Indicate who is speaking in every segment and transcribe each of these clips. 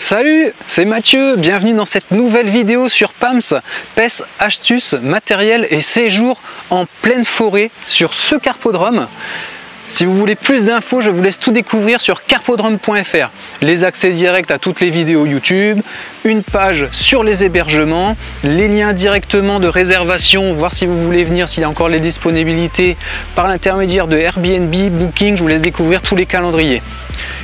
Speaker 1: Salut, c'est Mathieu, bienvenue dans cette nouvelle vidéo sur PAMS, pêche, astuces, matériel et séjour en pleine forêt sur ce carpodrome. Si vous voulez plus d'infos, je vous laisse tout découvrir sur carpodrome.fr. Les accès directs à toutes les vidéos YouTube, une page sur les hébergements, les liens directement de réservation, voir si vous voulez venir, s'il y a encore les disponibilités par l'intermédiaire de Airbnb, Booking, je vous laisse découvrir tous les calendriers.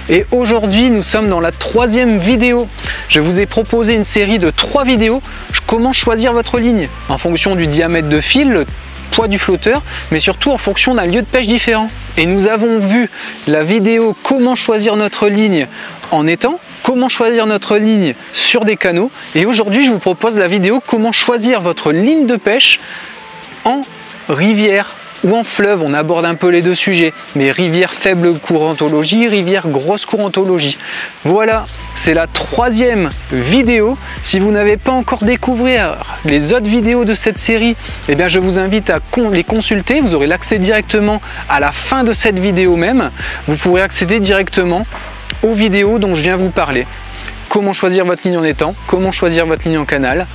Speaker 1: Et aujourd'hui, nous sommes dans la troisième vidéo. Je vous ai proposé une série de 3 vidéos. Comment choisir votre ligne en fonction du diamètre de fil, le poids du flotteur, mais surtout en fonction d'un lieu de pêche différent. Et nous avons vu la vidéo comment choisir notre ligne en étang, comment choisir notre ligne sur des canaux. Et aujourd'hui, je vous propose la vidéo comment choisir votre ligne de pêche en rivière ou en fleuve. On aborde un peu les deux sujets, mais rivière faible courantologie, rivière grosse courantologie. Voilà, c'est la troisième vidéo. Si vous n'avez pas encore découvert les autres vidéos de cette série, eh bien je vous invite à les consulter. Vous aurez l'accès directement à la fin de cette vidéo même. Vous pourrez accéder directement aux vidéos dont je viens vous parler. Comment choisir votre ligne en étang, comment choisir votre ligne en canal.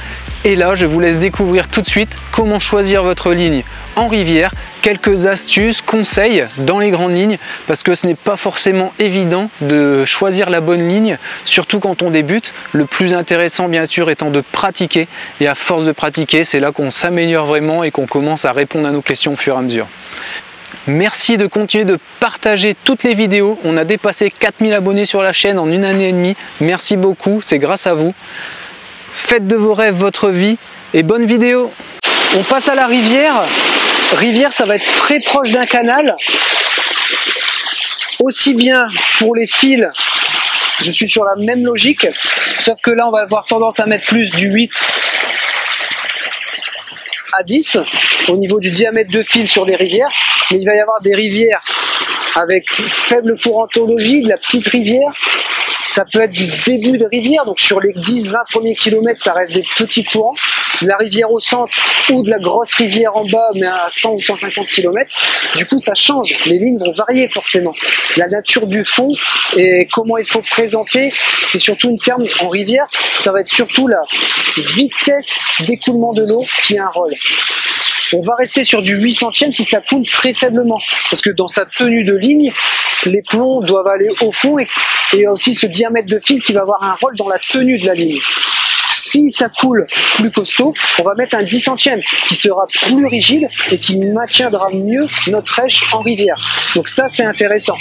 Speaker 1: Et là, je vous laisse découvrir tout de suite comment choisir votre ligne en rivière. Quelques astuces, conseils dans les grandes lignes, parce que ce n'est pas forcément évident de choisir la bonne ligne, surtout quand on débute. Le plus intéressant, bien sûr, étant de pratiquer. Et à force de pratiquer, c'est là qu'on s'améliore vraiment et qu'on commence à répondre à nos questions au fur et à mesure. Merci de continuer de partager toutes les vidéos. On a dépassé 4000 abonnés sur la chaîne en 1 année et demie. Merci beaucoup, c'est grâce à vous. Faites de vos rêves votre vie et bonne vidéo. On passe à la rivière. Rivière, ça va être très proche d'un canal. Aussi bien pour les fils, je suis sur la même logique, sauf que là on va avoir tendance à mettre plus du 8 à 10 au niveau du diamètre de fil sur des rivières, mais il va y avoir des rivières avec faible courantologie, de la petite rivière. Ça peut être du début de rivière, donc sur les 10-20 premiers kilomètres, ça reste des petits courants. De la rivière au centre ou de la grosse rivière en bas, mais à 100 ou 150 km. Du coup, ça change. Les lignes vont varier forcément. La nature du fond et comment il faut présenter, c'est surtout une terme en rivière. Ça va être surtout la vitesse d'écoulement de l'eau qui a un rôle. On va rester sur du 8 centièmes si ça coule très faiblement. Parce que dans sa tenue de ligne, les plombs doivent aller au fond et il y a aussi ce diamètre de fil qui va avoir un rôle dans la tenue de la ligne. Si ça coule plus costaud, on va mettre un 10 centièmes qui sera plus rigide et qui maintiendra mieux notre rêche en rivière. Donc ça, c'est intéressant.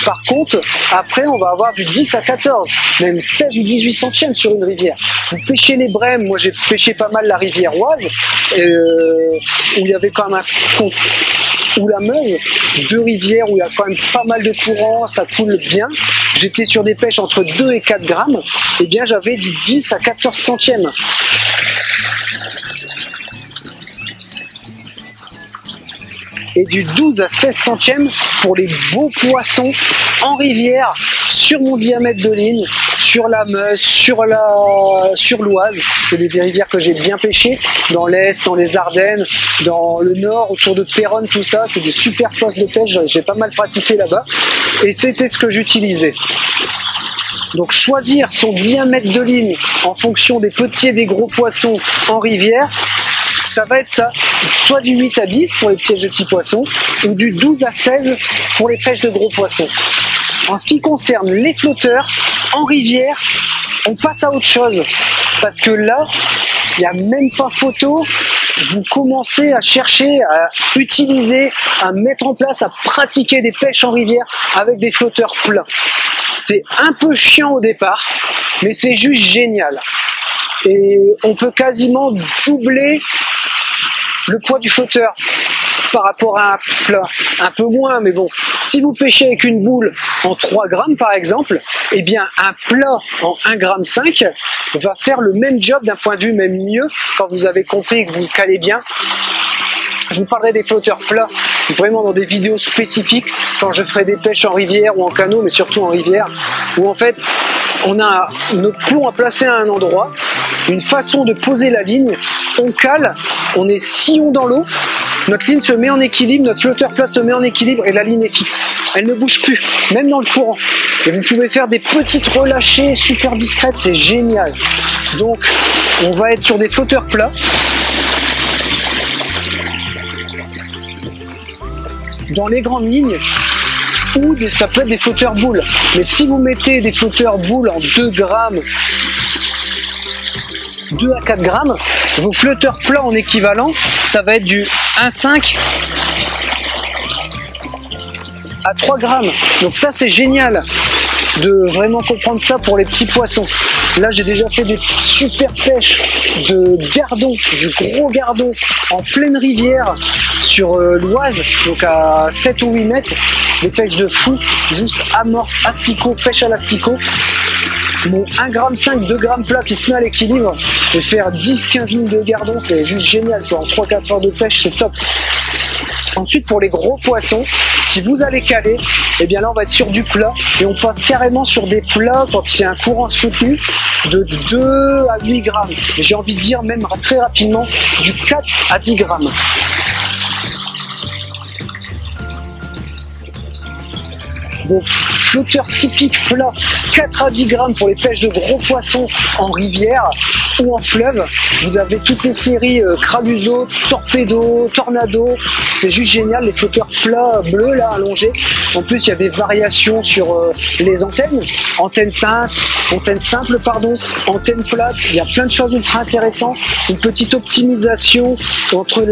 Speaker 1: Par contre, après, on va avoir du 10 à 14, même 16 ou 18 centièmes sur une rivière. Vous pêchez les brèmes, moi j'ai pêché pas mal la rivière Oise, où il y avait quand même un compte. Ou la Meuse, 2 rivières où il y a quand même pas mal de courant, ça coule bien. J'étais sur des pêches entre 2 et 4 grammes, et bien j'avais du 10 à 14 centièmes. Et du 12 à 16 centièmes pour les beaux poissons en rivière, sur mon diamètre de ligne, sur la Meuse, sur l'Oise. C'est des rivières que j'ai bien pêchées, dans l'Est, dans les Ardennes, dans le Nord, autour de Péronne, tout ça. C'est des super postes de pêche, j'ai pas mal pratiqué là-bas. Et c'était ce que j'utilisais. Donc choisir son diamètre de ligne en fonction des petits et des gros poissons en rivière, ça va être ça, soit du 8 à 10 pour les pièges de petits poissons, ou du 12 à 16 pour les pêches de gros poissons. En ce qui concerne les flotteurs, en rivière, on passe à autre chose. Parce que là, il n'y a même pas photo, vous commencez à chercher, à utiliser, à mettre en place, à pratiquer des pêches en rivière avec des flotteurs plats. C'est un peu chiant au départ, mais c'est juste génial. Et on peut quasiment doubler le poids du flotteur par rapport à un plat, un peu moins, mais bon, si vous pêchez avec une boule en 3 grammes par exemple, eh bien un plat en 1,5 g va faire le même job d'un point de vue même mieux quand vous avez compris que vous calez bien. Je vous parlerai des flotteurs plats vraiment dans des vidéos spécifiques quand je ferai des pêches en rivière ou en canot, mais surtout en rivière, où en fait on a notre plomb à placer à un endroit, une façon de poser la ligne, on cale, on est sillon dans l'eau,
Speaker 2: notre ligne se met en équilibre, notre flotteur plat se met en équilibre et la ligne est fixe. Elle ne bouge plus, même dans le courant. Et vous pouvez faire des petites relâchées super discrètes, c'est génial. Donc, on va être sur des flotteurs plats. Dans les grandes lignes, ou ça peut être des flotteurs boules. Mais si vous mettez des flotteurs boules en 2 grammes, 2 à 4 grammes, vos flotteurs plats en équivalent, ça va être du 1,5 à 3 grammes. Donc ça, c'est génial de vraiment comprendre ça pour les petits poissons. Là, j'ai déjà fait des super pêches de gardons, du gros gardon en pleine rivière sur l'Oise, donc à 7 ou 8 mètres. Des pêches de fou, juste amorce, asticot, pêche à l'asticot. Mon 1,5 g, 2 g plat qui se met à l'équilibre et faire 10-15 000 de gardons, c'est juste génial, quoi. En 3-4 heures de pêche, c'est top. Ensuite, pour les gros poissons, si vous allez caler, eh bien là on va être sur du plat et on passe carrément sur des plats quand il y a un courant soutenu de 2 à 8 grammes. Et j'ai envie de dire même très rapidement du 4 à 10 grammes. Donc, flotteur typique plat, 4 à 10 grammes pour les pêches de gros poissons en rivière ou en fleuve. Vous avez toutes les séries Craluso, Torpedo, Tornado. C'est juste génial, les flotteurs plats bleus là allongés. En plus, il y a des variations sur les antennes. Antenne simple, antenne plate. Il y a plein de choses ultra intéressantes. Une petite optimisation entre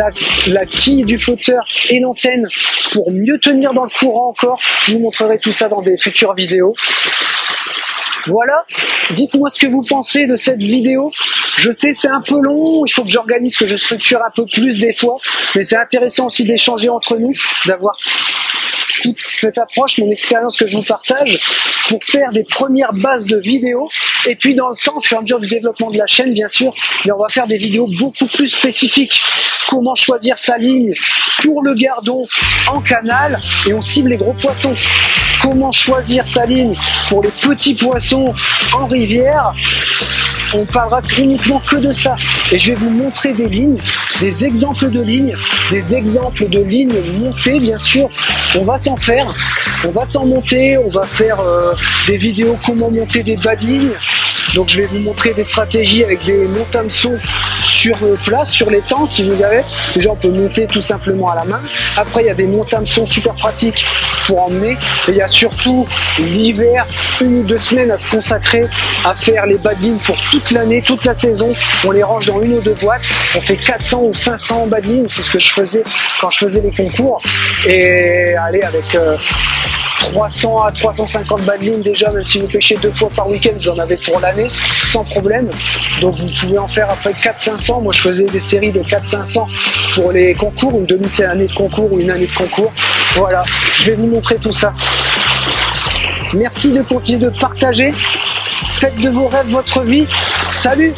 Speaker 2: la quille du flotteur et l'antenne pour mieux tenir dans le courant encore. Je vous montrerai tout ça dans des futures vidéos. Voilà, dites-moi ce que vous pensez de cette vidéo. Je sais c'est un peu long, il faut que j'organise, que je structure un peu plus des fois, mais c'est intéressant aussi d'échanger entre nous, d'avoir toute cette approche, mon expérience que je vous partage pour faire des premières bases de vidéos. Et puis dans le temps, au fur et à mesure du développement de la chaîne, bien sûr, on va faire des vidéos beaucoup plus spécifiques. Comment choisir sa ligne pour le gardon en canal et on cible les gros poissons. Comment choisir sa ligne pour les petits poissons en rivière. On parlera uniquement que de ça. Et je vais vous montrer des lignes, des exemples de lignes, des exemples de lignes montées, bien sûr. On va s'en faire, on va s'en monter, on va faire des vidéos comment monter des bas de lignes. Donc je vais vous montrer des stratégies avec des montes hameçons sur place, sur les temps si vous avez. Déjà on peut monter tout simplement à la main. Après il y a des montes hameçons super pratiques pour emmener. Et il y a surtout l'hiver, 1 ou 2 semaines à se consacrer à faire les bas de ligne pour toute l'année, toute la saison. On les range dans 1 ou 2 boîtes. On fait 400 ou 500 bas de ligne, c'est ce que je faisais quand je faisais les concours. Et allez avec 300 à 350 bas de ligne déjà, même si vous pêchez 2 fois par week-end, vous en avez pour l'année, sans problème. Donc vous pouvez en faire après 400-500. Moi je faisais des séries de 400-500 pour les concours, une demi-année de concours ou une année de concours. Voilà, je vais vous montrer tout ça. Merci de continuer de partager. Faites de vos rêves votre vie. Salut!